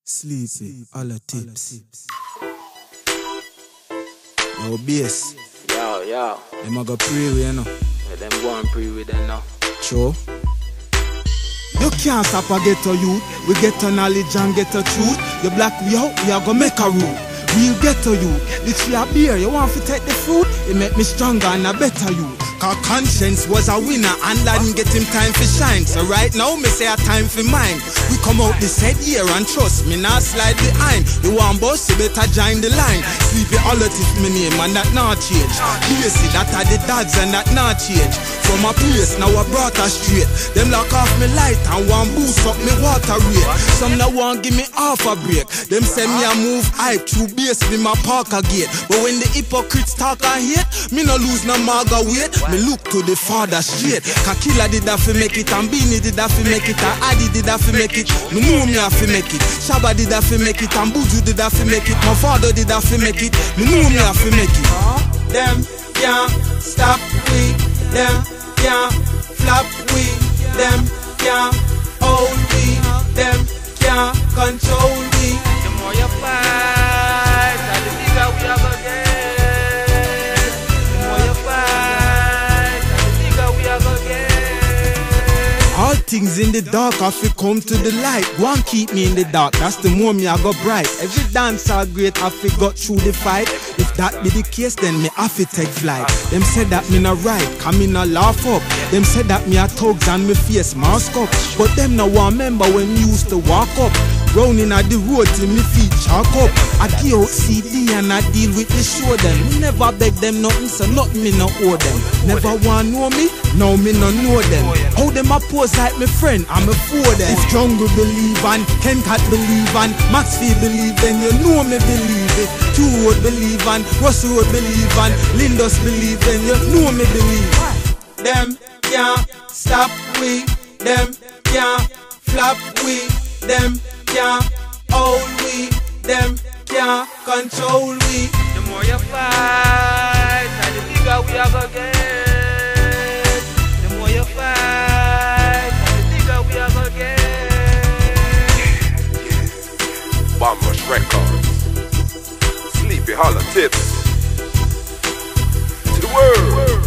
Sleepy, Hallowtips. Yo, bass. Yo. Them a go pray with you know. Yeah, them go and pray with them now. True. You can't stop a ghetto youth. We get a knowledge and get a truth. You black we out, we are gonna make a rule. We'll get to you. This a beer, you want to take the fruit? It make me stronger and a better you. Cause conscience was a winner and I didn't get him time for shine. So right now me say a time for mine. We come out this head year and trust me not slide behind. You want boss, you better join the line. Sleepy Hallowtips me name and that not change. You see that are the dads and that not change. From a place now I brought her straight. Them lock off me light and want boost up me water rate. Some now want give me half a break. Them send me a move hype through base be my parker gate. But when the hypocrites talk and hate, me no lose no maga weight. Me look to the father straight. Kakila did that fi make it, and Beanie did that fi make it, and Adi did that fi make it. Me know me have fi make it. Shabba did that fi make it, and Buju did that fi make it. My father did that fi make it. Me know me have fi make it. Them can't stop we. Them can't flop we. Them can't hold we. Them can't control we. The more you fight, the bigger we are gonna get. All things in the dark have to come to the light. One keep me in the dark, that's the more me I go bright. Every dancer great have to got through the fight. If that be the case, then me have to take flight. Them said that me not right, come in a laugh up. Them said that me a thugs and me face mask up. But them now remember when me used to walk up. Rounding at the road till me feet chalk up. I give out CD and I deal with the show them. Me never beg them nothing, so nothing me no owe them. Never want know me, now me no know them. How them a pose like me friend, I'm a for them. If Jungle believe and Ken Cat believe and Maxfield believe, then you know me believe it. Two Road believe and Russell Road believe and Lindus believe, then you know me believe. Them can't stop we, them can't flop we, them can't hold we, them can't control we. The more you fight, the bigger we are gonna get. The more you fight, the bigger we are gonna get. Bombrush Records, Sleepy Hallowtips to the world.